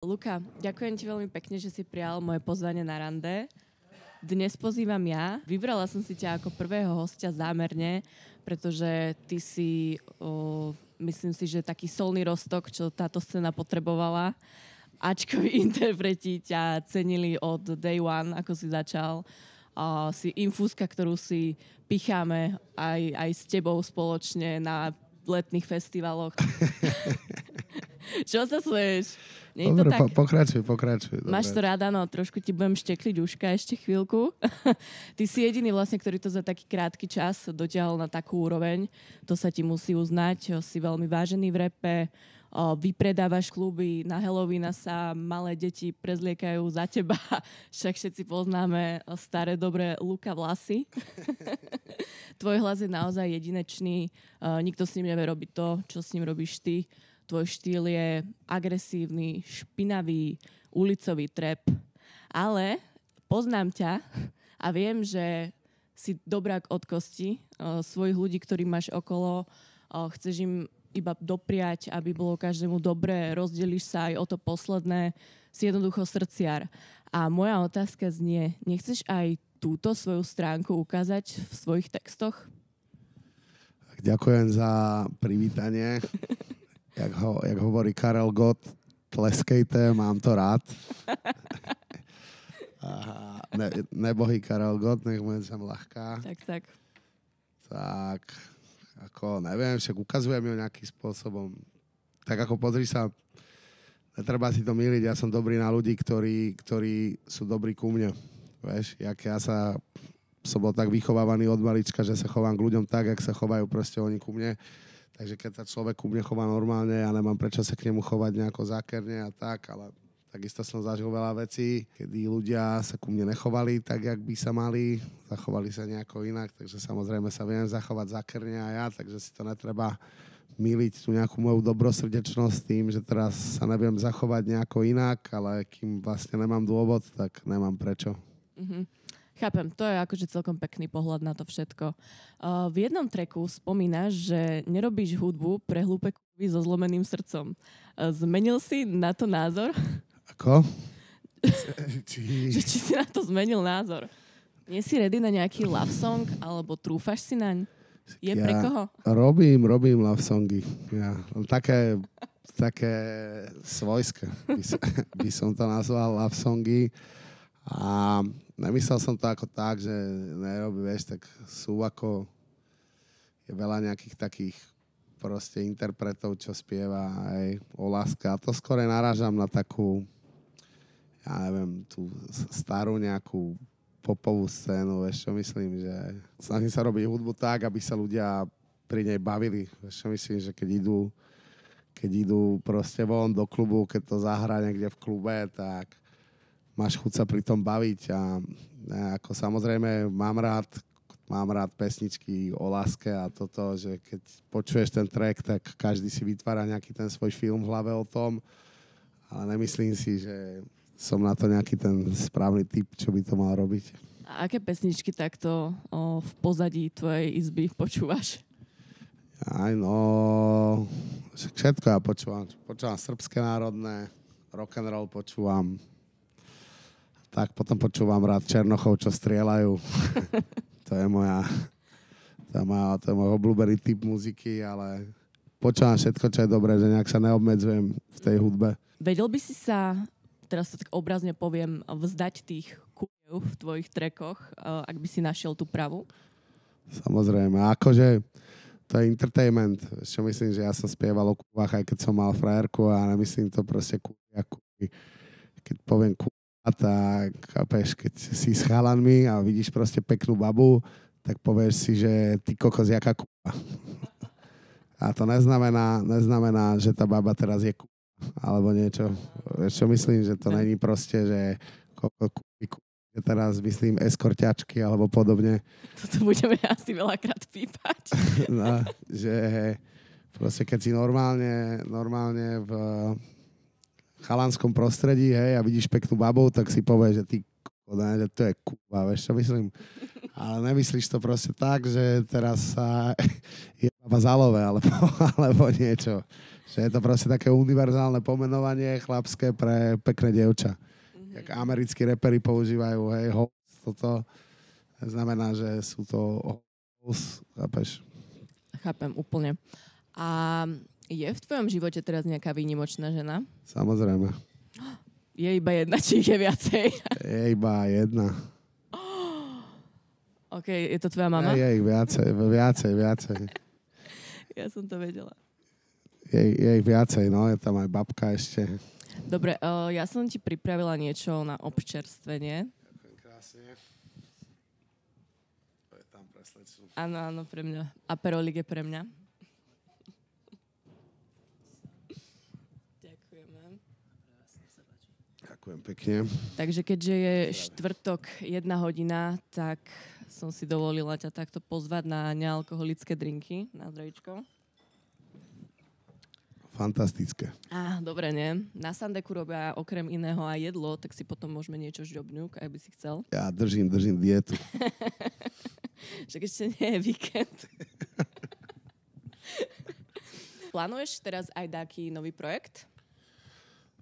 Luka, ďakujem ti veľmi pekne, že si prijal moje pozvanie na rande. Dnes pozývam ja. Vybrala som si ťa ako prvého hostia zámerne, pretože ty si, myslím si, že taký solný roztok, čo táto scéna potrebovala. Ačkoví interpreti ťa cenili od day one, ako si začal. Si infúzka, ktorú si picháme aj s tebou spoločne na letných festivaloch. Čo sa smeješ? Dobre, pokračuj. Máš to rada, no trošku ti budem štekliť uška ešte chvíľku. Ty si jediný vlastne, ktorý to za taký krátky čas dotiahol na takú úroveň. To sa ti musí uznať. Si veľmi vážený v rape, vypredávaš kluby, na Halloween sa malé deti prezliekajú za teba. Však všetci poznáme staré dobré Luka vlasy. Tvoj hlas je naozaj jedinečný. Nikto s ním nevie robiť to, čo s ním robíš ty. Tvoj štýl je agresívny, špinavý, ulicový trap. Ale poznám ťa a viem, že si dobrák od kosti. Svojich ľudí, ktorí máš okolo, chceš im iba dopriať, aby bolo každému dobré, rozdeliš sa aj o to posledné, si jednoducho srdciar. A moja otázka znie, nechceš aj túto svoju stránku ukázať v svojich textoch? Ďakujem za privítanie. Jak hovorí Karel Gott, tleskejte, mám to rád. Nebohý Karel Gott, nech mu je zem ľahká. Tak. Tak, ako neviem, však ukazujem ju nejakým spôsobom. Tak ako pozri sa, netreba si to myliť, ja som dobrý na ľudí, ktorí sú dobrí ku mne. Vieš, ja som bol tak vychovávaný od malička, že sa chovám k ľuďom tak, jak sa chovajú proste oni ku mne. Takže keď sa človek ku mne chová normálne, ja nemám prečo sa k nemu chovať nejako zákerne a tak, ale takisto som zažil veľa vecí, kedy ľudia sa ku mne nechovali tak, jak by sa mali, zachovali sa nejako inak, takže samozrejme sa viem zachovať zákerne aj ja, takže si to netreba myliť tú nejakú moju dobrosrdečnosť s tým, že teraz sa neviem zachovať nejako inak, ale kým vlastne nemám dôvod, tak nemám prečo. Chápem, to je akože celkom pekný pohľad na to všetko. V jednom tracku spomínaš, že nerobíš hudbu pre hlúpe kurvy so zlomeným srdcom. Zmenil si na to názor? Ako? Či si na to zmenil názor? Nie si ready na nejaký love song, alebo trúfaš si naň? Je pre koho? Robím love songy. Ja, také svojské by som to nazval love songy. A nemyslel som to ako tak, že nerobí, vieš, tak sú ako je veľa nejakých takých proste interpretov, čo spieva aj o láske. A to skôr narážam na takú, ja neviem, tú starú nejakú popovú scénu, vieš, čo myslím, že snažím sa robiť hudbu tak, aby sa ľudia pri nej bavili. Vieš, čo myslím, že keď idú proste von do klubu, keď to zahrá niekde v klube, tak máš chuť sa pri tom baviť a ako samozrejme mám rád pesničky o láske a toto, že keď počuješ ten track, tak každý si vytvára nejaký ten svoj film v hlave o tom, ale nemyslím si, že som na to nejaký ten správny typ, čo by to mal robiť. A aké pesničky takto v pozadí tvojej izby počúvaš? Aj no, všetko ja počúvam. Počúvam srbské národné, rock'n'roll počúvam. Tak potom počúvam rád Černochov, čo strieľajú. To je môj obľúbený typ muziky, ale počúvam všetko, čo je dobré, že nejak sa neobmedzujem v tej hudbe. Vedel by si sa, teraz to tak obrazne poviem, vzdať tých kúpev v tvojich trackoch, ak by si našiel tú pravú? Samozrejme, akože to je entertainment. Čo myslím, že ja som spieval o kúvach, aj keď som mal frajerku a nemyslím to proste kúvy. Keď poviem tak, chápeš, keď si s chalanmi a vidíš proste peknú babu, tak povieš si, že ty kokos, jaká kúpa. A to neznamená, že tá baba teraz je kúpa, alebo niečo. Čo myslím, že to není proste, že teraz myslím eskorťačky alebo podobne. Toto budeme asi veľakrát pípať. No, že proste keď si normálne v chalanskom prostredí, hej, a vidíš peknú babu, tak si povieš, že ty že to je kúva, vieš čo myslím? Ale nemyslíš to proste tak, že teraz sa je v Vazalové, alebo niečo. Že je to proste také univerzálne pomenovanie chlapské pre pekné dievča. Jak americkí reperi používajú, hej, toto znamená, že sú to chápeš? Chápem úplne. A je v tvojom živote teraz nejaká výnimočná žena? Samozrejme. Je iba jedna, či je viacej? Je iba jedna. OK, je to tvoja mama? Je ich viacej. Ja som to vedela. Je ich viacej, no, je tam aj babka ešte. Dobre, ja som ti pripravila niečo na občerstvenie. Ďakujem krásne. To je tam pre slečnu. Áno, pre mňa. A perolík je pre mňa. Ďakujeme. Ďakujem pekne. Takže keďže je štvrtok 1 hodina, tak som si dovolila ťa takto pozvať na nealkoholické drinky. Na zdravíčko. Fantastické. Dobre, nie? Na Sandeku robia okrem iného aj jedlo, tak si potom môžeme niečo žďobnúť, ak by si chcel. Ja držím dietu. Však ešte nie je víkend. Plánuješ teraz aj taký nový projekt?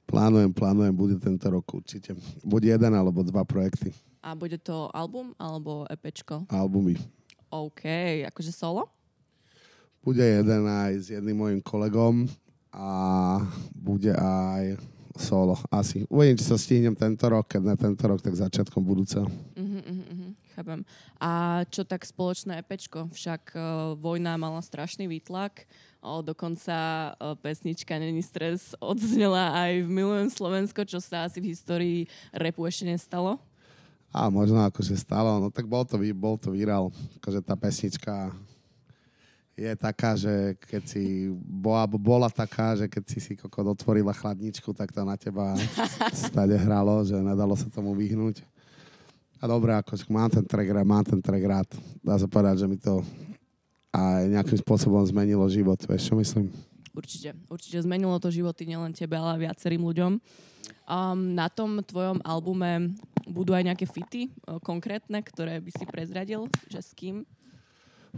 Plánujem, bude tento rok určite. Bude 1 alebo 2 projekty. A bude to album alebo EPčko? Albumy. OK, akože solo? Bude jeden aj s jedným mojim kolegom a bude aj solo. Asi. Uvidím, či sa stihnem tento rok, keď ne tento rok, tak začiatkom budúceho. Chápem. A čo tak spoločné EPčko? Však vojna mala strašný výtlak. Dokonca pesnička Není stres odznela aj v Milujem Slovensko, čo sa asi v histórii rapu ešte nestalo. A možno akože stalo, no tak bol to virál. Akože tá pesnička je taká, že keď si bola taká, že keď si kokot otvorila chladničku, tak to na teba stade hralo, že nedalo sa tomu vyhnúť. A dobre, akože mám ten track rád. Dá sa povedať, že mi to aj nejakým spôsobom zmenilo život. Vieš, čo myslím? Určite zmenilo to životy nielen tebe, ale viacerým ľuďom. Na tom tvojom albume budú aj nejaké fity konkrétne, ktoré by si prezradil, že s kým?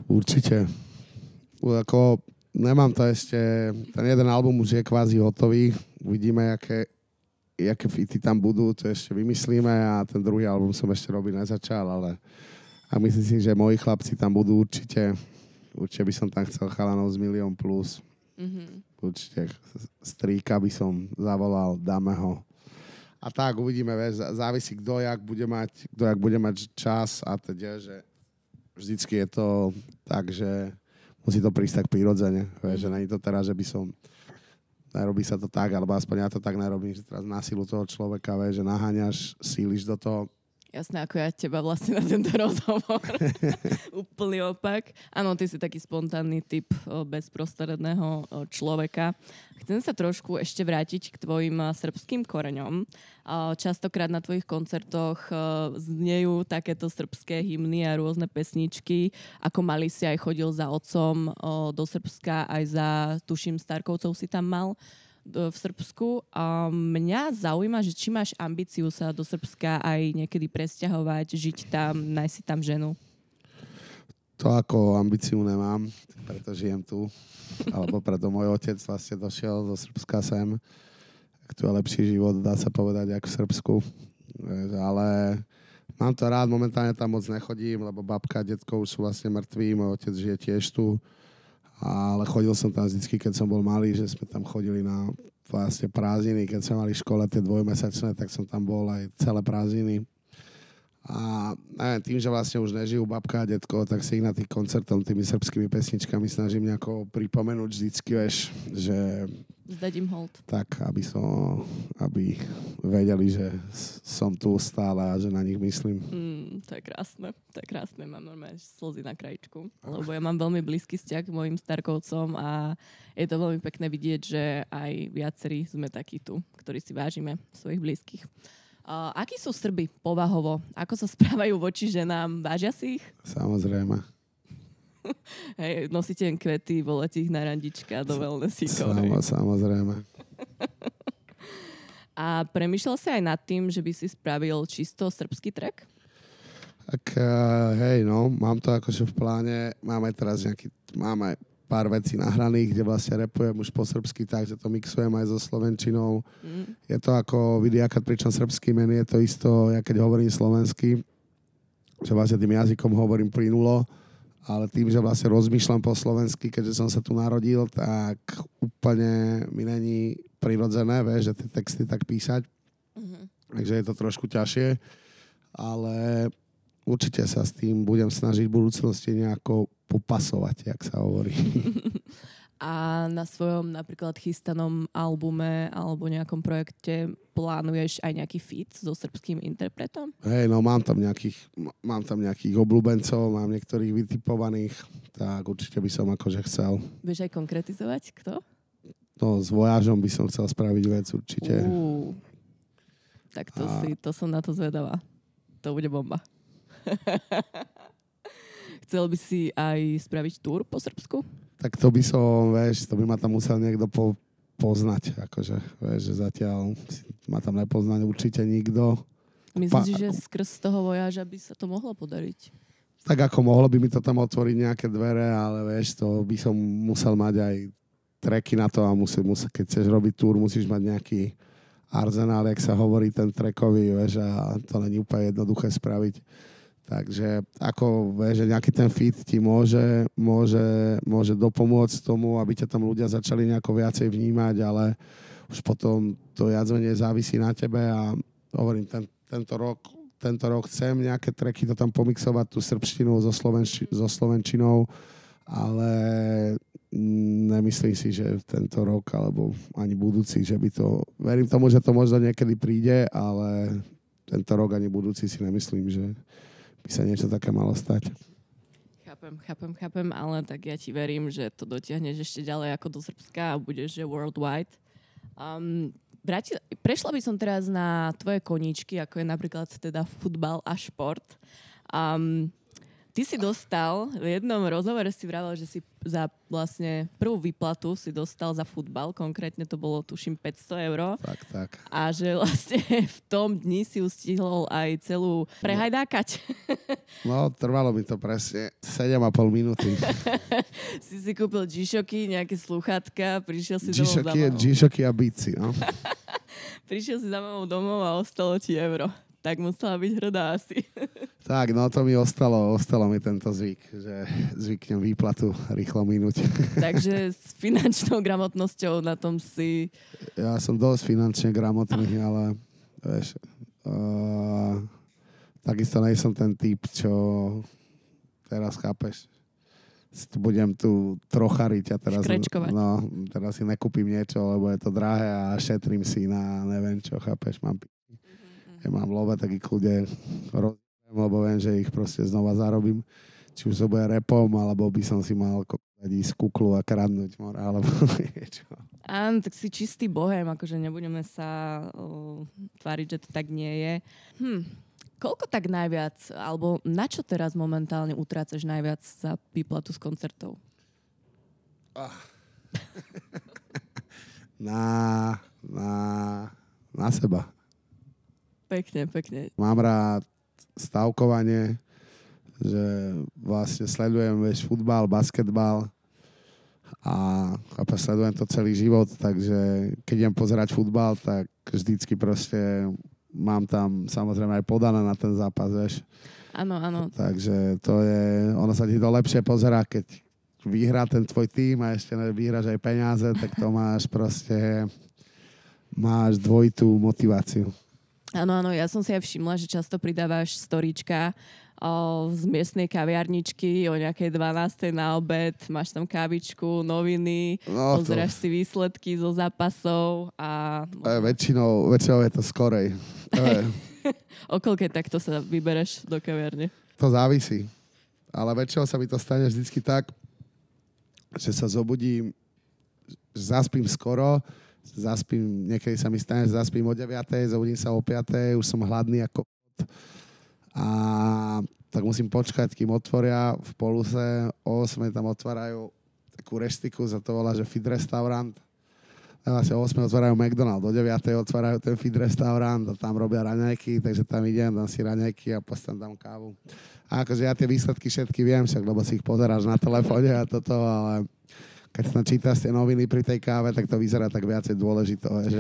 Určite. Ako, nemám to ešte, ten jeden album už je kvázi hotový. Uvidíme, jaké fity tam budú, to ešte vymyslíme a ten druhý album som ešte robiť nezačal, ale a myslím si, že moji chlapci tam budú určite by som tam chcel chalanov z Milión plus. Určite strýka by som zavolal, dáme ho. A tak uvidíme, závisí, kto jak bude mať čas a teda, že vždycky je to tak, že musí to prísť tak prirodzene, že není to teraz, že by som nerobí sa to tak, alebo aspoň ja to tak nerobím, že teraz na silu toho človeka, že naháňaš, síliš do toho. Jasné, ako ja teba vlastne na tento rozhovor. Úplný opak. Áno, ty si taký spontánny typ bezprostredného človeka. Chcem sa trošku ešte vrátiť k tvojim srbským koreňom. Častokrát na tvojich koncertoch znejú takéto srbské hymny a rôzne pesničky. Ako malý si aj chodil za otcom do Srbska, aj za, tuším, Starkovcov si tam mal v Srbsku. Mňa zaujíma, že či máš ambíciu sa do Srbska aj niekedy presťahovať, žiť tam, nájsť si tam ženu? To ako ambíciu nemám, preto žijem tu. Alebo preto môj otec vlastne došiel zo Srbska sem. Tu je lepší život, dá sa povedať, ako v Srbsku. Ale mám to rád, momentálne tam moc nechodím, lebo babka a detko už sú vlastne mŕtví, môj otec žije tiež tu. Ale chodil som tam vždycky, keď som bol malý, že sme tam chodili na vlastne prázdniny. Keď sme mali v škole tie 2-mesačné, tak som tam bol aj celé prázdniny. A neviem, tým, že vlastne už nežijú babka a detko, tak si ich na tých koncertoch tými srbskými pesničkami snažím nejako pripomenúť vždycky, vieš, že zdať im hold. Tak, aby vedeli, že som tu stále a že na nich myslím. To je krásne, mám normálne slzy na krajičku, lebo ja mám veľmi blízky vzťah k mojim Starkovcom a je to veľmi pekné vidieť, že aj viacerí sme takí tu, ktorí si vážime svojich blízkych. Akí sú Srby povahovo? Ako sa správajú voči ženám? Vážia si ich? Samozrejme. Hej, nosíte jen kvety, volete ich na randička do wellnessíkov. Samozrejme. A premýšľal si aj nad tým, že by si spravil čisto srbský track? Tak hej, no, mám to akože v pláne. Máme teraz pár vecí nahraných, kde vlastne rapujem už po srbsky tak, že to mixujem aj so slovenčinou. Je to ako vidiakat, pričom srbský men je to isto, ja keď hovorím slovensky, že vlastne tým jazykom hovorím plynulo, ale tým, že vlastne rozmýšľam po slovensky, keďže som sa tu narodil, tak úplne mi není prirodzené, vieš, že tie texty tak písať. Takže je to trošku ťažšie, ale určite sa s tým budem snažiť v budúcnosti nejako popasovať, jak sa hovorí. A na svojom napríklad chystanom albume alebo nejakom projekte plánuješ aj nejaký feat so srbským interpretom? Hej, no mám tam nejakých obľúbencov, mám niektorých vytipovaných, tak určite by som akože chcel. Vieš aj konkretizovať? Kto? No, s Vojážom by som chcel spraviť vec určite. Tak to som na to zvedavá. To bude bomba. Chcel by si aj spraviť túr po Srbsku? Tak to by som, vieš, to by ma tam musel niekto poznať, akože, vieš, že zatiaľ ma tam nepoznať určite nikto. Myslíš, že skrz toho Vojáža by sa to mohlo podariť? Tak ako mohlo by mi to tam otvoriť nejaké dvere, ale vieš, to by som musel mať aj tracky na to a keď chceš robiť túr, musíš mať nejaký arzenál, jak sa hovorí, ten trackový, vieš, a to není úplne jednoduché spraviť. Takže ako, vieš, že nejaký ten feat ti môže dopomôcť tomu, aby ťa tam ľudia začali nejako viacej vnímať, ale už potom to viac menej závisí na tebe a hovorím, tento rok chcem nejaké tracky to tam pomixovať, tú srbštinu so slovenčinou, ale nemyslím si, že tento rok alebo ani budúci, že by to... Verím tomu, že to možno niekedy príde, ale tento rok ani budúci si nemyslím, že by sa niečo také malo stať. Chápem, ale tak ja ti verím, že to dotiahneš ešte ďalej ako do Srbska a budeš že worldwide. Prešla by som teraz na tvoje koníčky, ako je napríklad teda futbal a šport. Ty si dostal, v jednom rozhovore si vravel, že si za vlastne prvú výplatu si dostal za futbal, konkrétne to bolo tuším 500 €. Tak. A že vlastne v tom dni si stihol aj celú prehajdákať. No, trvalo mi to presne 7,5 minúty. si kúpil G-Shocky, nejaké slúchatka, prišiel si domov za mamou. G-Shocky a Beatsy, no. Prišiel si za mamou domov a ostalo ti euro. Tak musela byť hrdá asi. Tak, no to mi ostalo mi tento zvyk, že zvyknem výplatu rýchlo minúť. Takže s finančnou gramotnosťou na tom si... Ja som dosť finančne gramotný, ale vieš, takisto nejsem ten typ, čo teraz chápeš. Budem tu trochariť a teraz, teraz si nekúpim niečo, lebo je to drahé a šetrím si na neviem čo, chápeš, ja mám v love taký kľude lebo viem, že ich proste znova zarobím. Či už to bude repom, alebo by som si mal ísť kuklu a kradnúť alebo niečo. Áno, tak si čistý bohem, akože nebudeme sa tváriť, že to tak nie je. Koľko tak najviac, alebo na čo teraz momentálne utrácaš najviac za výplatu z koncertov? Na seba. Pekne. Mám rád stavkovanie, že vlastne sledujem futbal, basketbal a sledujem to celý život, takže keď idem pozerať futbal, tak vždycky proste mám tam samozrejme aj podané na ten zápas, vieš. Áno. Takže to je, ono sa ti to lepšie pozerá, keď vyhrá ten tvoj tím a ešte vyhráš aj peniaze, tak to máš dvojitú motiváciu. Áno, ja som si aj všimla, že často pridávaš storíčka z miestnej kaviarničky o nejakej 12. na obed, máš tam kávičku, noviny, pozráš si výsledky zo zápasov a... Väčšinou je to skorej. O koľkej takto sa vybereš do kaviarne? To závisí, ale väčšinou sa mi to stane vždycky tak, že sa zobudím, že zaspím skoro, niekedy sa mi stane, že zaspím o 9:00, zobudím sa o 5:00, už som hladný ako a tak musím počkať, kým otvoria v poluse, o 8:00 tam otvárajú takú reštiku, za to volá, že fit restaurant. Vlastne o 8 otvárajú McDonald's, do 9 otvárajú ten fit restaurant a tam robia raňajky, takže tam idem, dám si raňajky a potom dám kávu. A akože ja tie výsledky všetky viem, však, lebo si ich pozeráš na telefóne a toto, ale keď tam čítaš tie noviny pri tej káve, tak to vyzerá tak viacej dôležité. Že...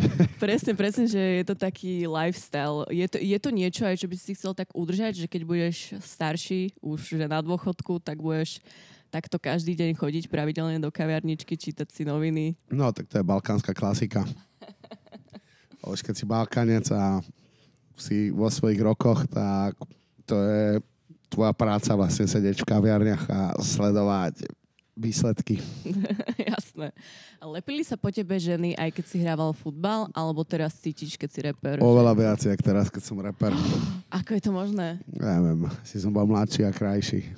Presne, že je to taký lifestyle. Je to niečo aj, čo by si chcel tak udržať, že keď budeš starší, už že na dôchodku, tak budeš takto každý deň chodiť pravidelne do kaviarničky, čítať si noviny. No, tak to je balkánska klasika. Už keď si Balkánec a si vo svojich rokoch, tak to je tvoja práca vlastne sedieť v kaviarniach a sledovať výsledky. Jasné. Lepili sa po tebe ženy, aj keď si hrával futbal, alebo teraz cítiš, keď si reper? Oveľa viac, jak teraz, keď som reper. Ako je to možné? Neviem, si som bol mladší a krajší.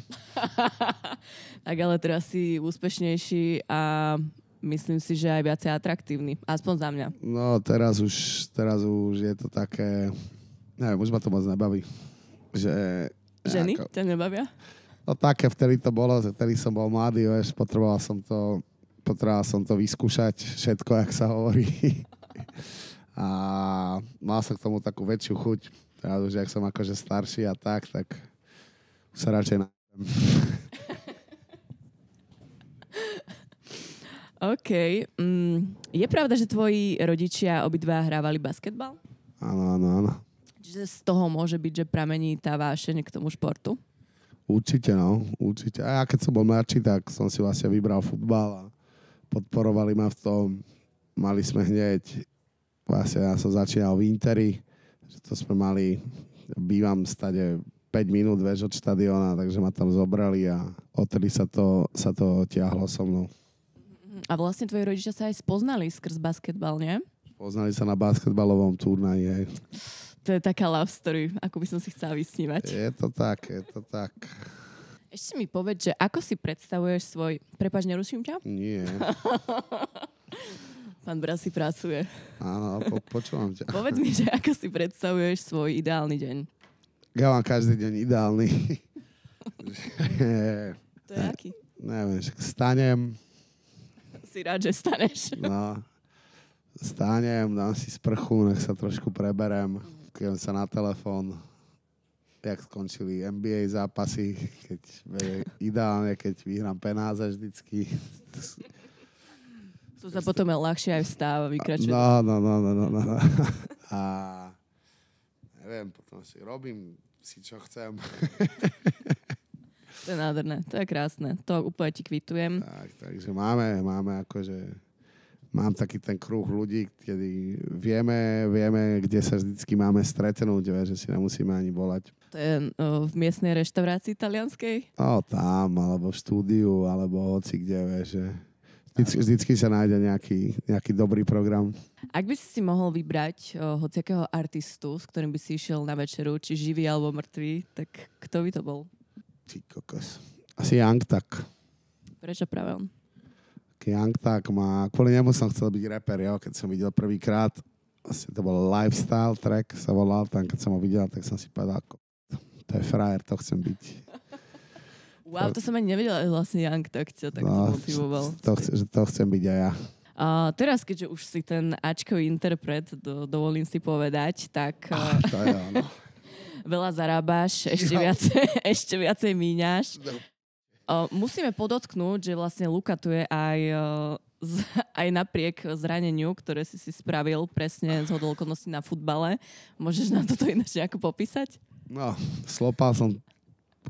Tak ale teraz si úspešnejší a myslím si, že aj viacej atraktívny. Aspoň za mňa. No, teraz už je to také... Neviem, už ma to moc nebaví. Ženy ťa nebavia? No také, vtedy to bolo, vtedy som bol mladý, vieš, potreboval som to vyskúšať, všetko, jak sa hovorí. A mal som k tomu takú väčšiu chuť. Teraz už, jak som akože starší a tak sa radšej OK. Je pravda, že tvoji rodičia obidva hrávali basketbal? Áno. Čiže z toho môže byť, že pramení tá vášeň k tomu športu? Určite. A ja keď som bol mladší, tak som si vlastne vybral futbal a podporovali ma v tom. Mali sme hneď, vlastne ja som začínal v Interi, že to sme mali, bývam stade 5 minút od štadióna, takže ma tam zobrali a odtedy sa to tiahlo so mnou. A vlastne tvoji rodičia sa aj spoznali skrz basketbal, nie? Poznali sa na basketbalovom turnaji, hej. To je taká love story, ako by som si chcela vysnívať. Je to tak. Ešte mi povedz, že ako si predstavuješ svoj... Prepáč, neruším ťa? Nie. Pán Bras si pracuje. Áno, počúvam ťa. Povedz mi, že ako si predstavuješ svoj ideálny deň. Ja mám každý deň ideálny. To je aký? Neviem, však stanem. Si rád, že staneš. No, stanem, dám si sprchu, nech sa trošku preberem. Kývam sa na telefón, jak skončili NBA zápasy, ideálne, keď vyhrám penáze vždycky. To sa potom ľahšie aj vstáva, vykračuje. No. A neviem, potom si robím si, čo chcem. To je nádherné, to je krásne. To úplne ti kvitujem. Takže máme akože... Mám taký ten kruh ľudí, kedy vieme, kde sa vždycky máme stretnúť, že si nemusíme ani volať. To je v miestnej reštaurácii talianskej? Tam, alebo v štúdiu, alebo hoci kde, že vždycky sa nájde nejaký dobrý program. Ak by si mohol vybrať hociakého artistu, s ktorým by si išiel na večeru, či živý alebo mŕtvý, tak kto by to bol? Ty kokos. Asi Young Tak. Prečo práve on? Young Tak kvôli nemu som chcel byť rapper, jo, keď som videl prvýkrát. Vlastne to bol Lifestyle track, sa volal tam, keď som ho videl, tak som si povedal, to je frajer, to chcem byť. Wow, to som ani nevedela, vlastne Young Tak ťa tak motivoval. To chcem byť aj ja. Teraz, keďže už si ten Ačkový interpret, dovolím si povedať, tak to je ono. Veľa zarábaš, ešte viacej míňaš. Musíme podotknúť, že vlastne Luka tu je aj napriek zraneniu, ktoré si spravil presne zhodou okolností na futbale. Môžeš nám toto ináč nejako popísať? No, slopal som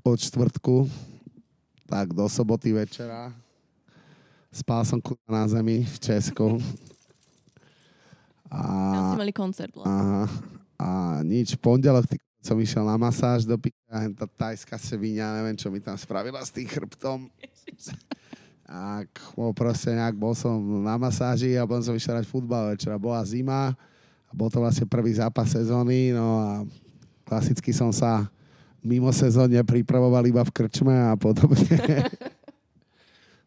od štvrtku tak do soboty večera. Spal som na zemi v Česku. Tam si mali koncert. A nič, pondelok som išiel na masáž do piča, tá tajská sevíňa, neviem, čo mi tam spravila s tým chrbtom. A proste nejak bol som na masáži a potom som išiel hrať futbal. Večera bola zima a bol to vlastne prvý zápas sezóny, no a klasicky som sa mimo sezónne pripravoval iba v krčme a podobne.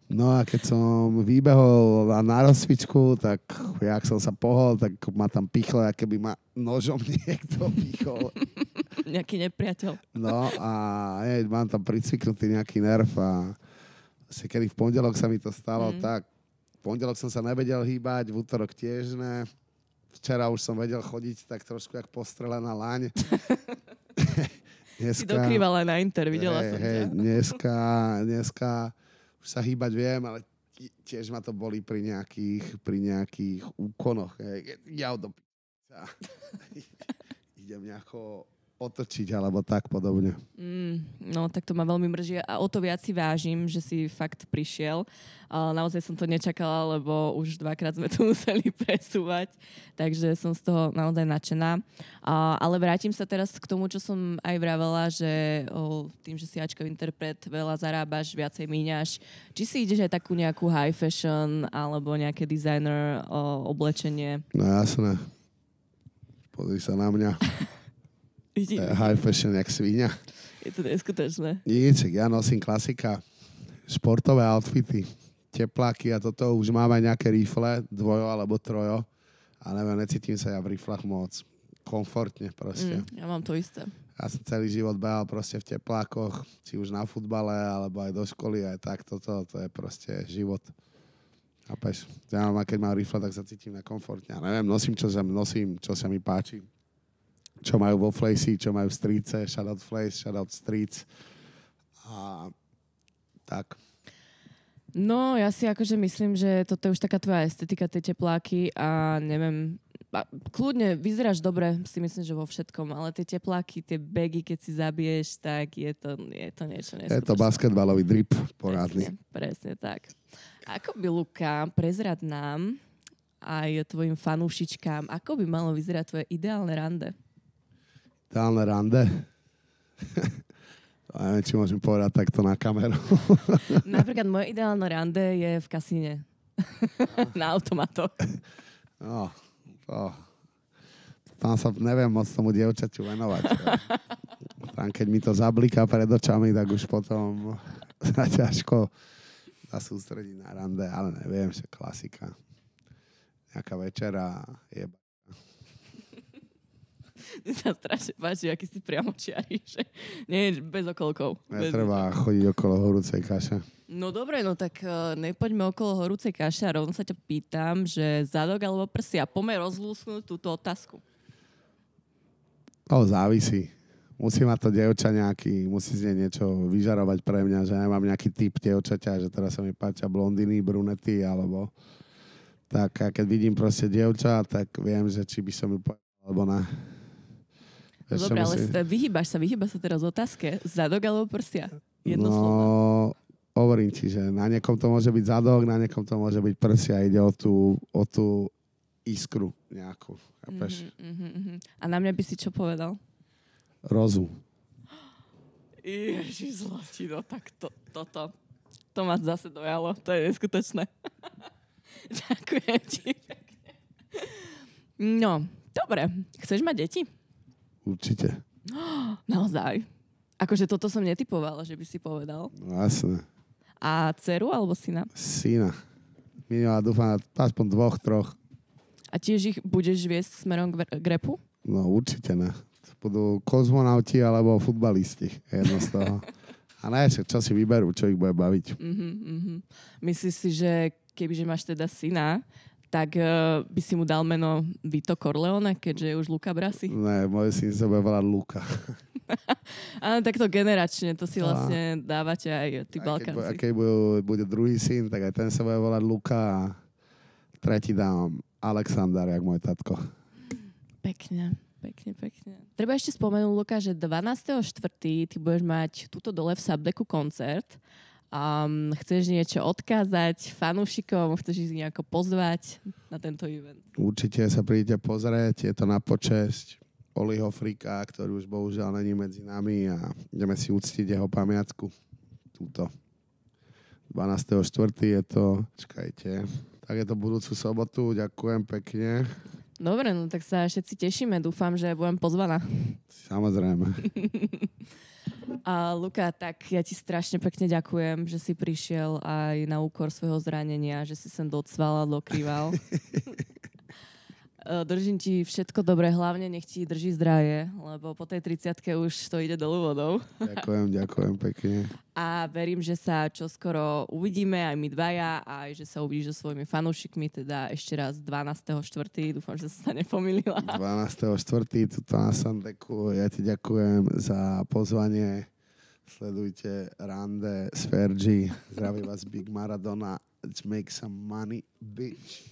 No a keď som vybehol na rozcvičku, tak jak som sa pohol, tak ma tam pichlo, aké by ma nožom niekto pichol. Nejaký nepriateľ. No a mám tam pricviknutý nejaký nerv a vlastne kedy v pondelok sa mi to stalo, tak pondelok som sa nevedel hýbať, v útorok tiež ne. Včera už som vedel chodiť tak trošku jak postrelená laň. Si dokrývala na Inter, videla som ťa. Dneska už sa hýbať viem, ale tiež ma to boli pri nejakých úkonoch. Ja idem nejako otočiť, alebo tak podobne. No, tak to ma veľmi mrží a o to viac si vážim, že si fakt prišiel. Naozaj som to nečakala, lebo už 2-krát sme to museli presúvať, takže som z toho naozaj nadšená. Ale vrátim sa teraz k tomu, čo som aj vravela, že tým, že si Ačkový interpret, veľa zarábaš, viacej míňaš. Či si ideš aj takú nejakú high fashion alebo nejaké designer oblečenie? No jasné. Pozri sa na mňa. High fashion jak svíňa. Je to neskutočné. Nič, ja nosím klasika. Športové outfity, tepláky a toto. Už mám aj nejaké rifle, 2 alebo 3. A neviem, necítim sa ja v riflách moc. Komfortne proste. Ja mám to isté. Ja som celý život behal proste v teplákoch, či už na futbale, alebo aj do školy, aj tak. Toto to je proste život. Chápeš? Ja keď mám rifle, tak sa cítim nekomfortne. Ja neviem, nosím, čo sa mi páči. Čo majú vo Flacey, čo majú v Streetce, shoutout Flace, shoutout Streets. A tak. No, ja si akože myslím, že toto je už taká tvoja estetika, tie tepláky a neviem, kľudne vyzeráš dobre, si myslím, že vo všetkom, ale tie tepláky, tie bagy, keď si zabiješ, tak je to niečo neskutočné. Je to basketbalový drip porádny. Presne tak. Ako by, Luka, prezrad nám aj tvojim fanúšičkám, ako by malo vyzerať tvoje ideálne rande? Ideálne rande? Neviem, či môžem povedať takto na kameru. Napríklad moje ideálne rande je v kasíne. Na automatoch. No, tam sa neviem moc tomu dievčaťu venovať. Tam, keď mi to zabliká pred očami, tak už potom sa ťažko sa sústrediť na rande, ale neviem, že klasika. Nejaká večera je... Mne sa strašne páči, aký si priamočiari, že nie, bez okolkov. Netreba chodiť okolo horúcej kaše. No dobre, no tak nepoďme okolo horúcej kaše a rovno sa ťa pýtam, že zadok alebo prsia. Poďme rozlúsknuť túto otázku. To závisí. Musí mať to dievča nejaký, musí z nej niečo vyžarovať pre mňa, že nemám nejaký typ dievčaťa, že teraz sa mi páčia blondiny, brunety, alebo tak a keď vidím proste dievča, tak viem, že či by som ju povedal, alebo ne. No dobre, ale vyhýbaš sa teraz otázke. Zadok alebo prsia? Jedno slovo. No, hovorím ti, že na niekom to môže byť zadok, na niekom to môže byť prsia. Ide o tú iskru nejakú. Mm-hmm. A na mňa by si čo povedal? Rozum. Ježiš zlatino, tak toto. To ma zase dojalo. To je neskutočné. Ďakujem ti. No, dobre. Chceš mať deti? Určite. Naozaj. Akože toto som netypovala, že by si povedal. No, jasné. A dceru alebo syna? Syna. Minimálne dúfam, aspoň 2, 3. A tiež ich budeš viesť smerom k repu? No určite ne. Budú kozmonauti alebo futbalisti. Jedno z toho. A ne, čo si vyberú, čo ich bude baviť. Myslíš si, že kebyže máš teda syna, tak by si mu dal meno Vito Corleone, keďže je už Luca Brasi? Ne, môj syn sa bude volať Luka. Áno, takto generačne, to si vlastne dávate aj tí Balkánci. A keď bude druhý syn, tak aj ten sa bude volať Luka a tretí dám Alexander, jak môj tatko. Pekne. Treba ešte spomenúť, Luka, že 12.4. ty budeš mať tuto dole v Subdeku koncert. Chceš niečo odkázať fanúšikom? Chceš ich nejako pozvať na tento event? Určite sa prídete pozrieť. Je to na počesť Oliho Frika, ktorý už bohužiaľ není medzi nami a ideme si uctiť jeho pamiatku. Túto. 12.4. je to... Čakajte. Tak je to budúcu sobotu. Ďakujem pekne. Dobre, no tak sa všetci tešíme. Dúfam, že budem pozvaná. Samozrejme. A Luka, tak ja ti strašne pekne ďakujem, že si prišiel aj na úkor svojho zranenia, že si sem docval a dokrýval. Držím ti všetko dobré, hlavne nech ti drží zdravie, lebo po tej 30-ke už to ide dolu vodou. Ďakujem pekne. A verím, že sa čoskoro uvidíme aj my dvaja, a aj že sa uvidíš so svojimi fanúšikmi, teda ešte raz 12.4. Dúfam, že som sa nepomýlila. 12.4. tuto na Sandeku. Ja ti ďakujem za pozvanie. Sledujte Rande s Fergie. Zdraví vás Big Maradona. Let's make some money, bitch.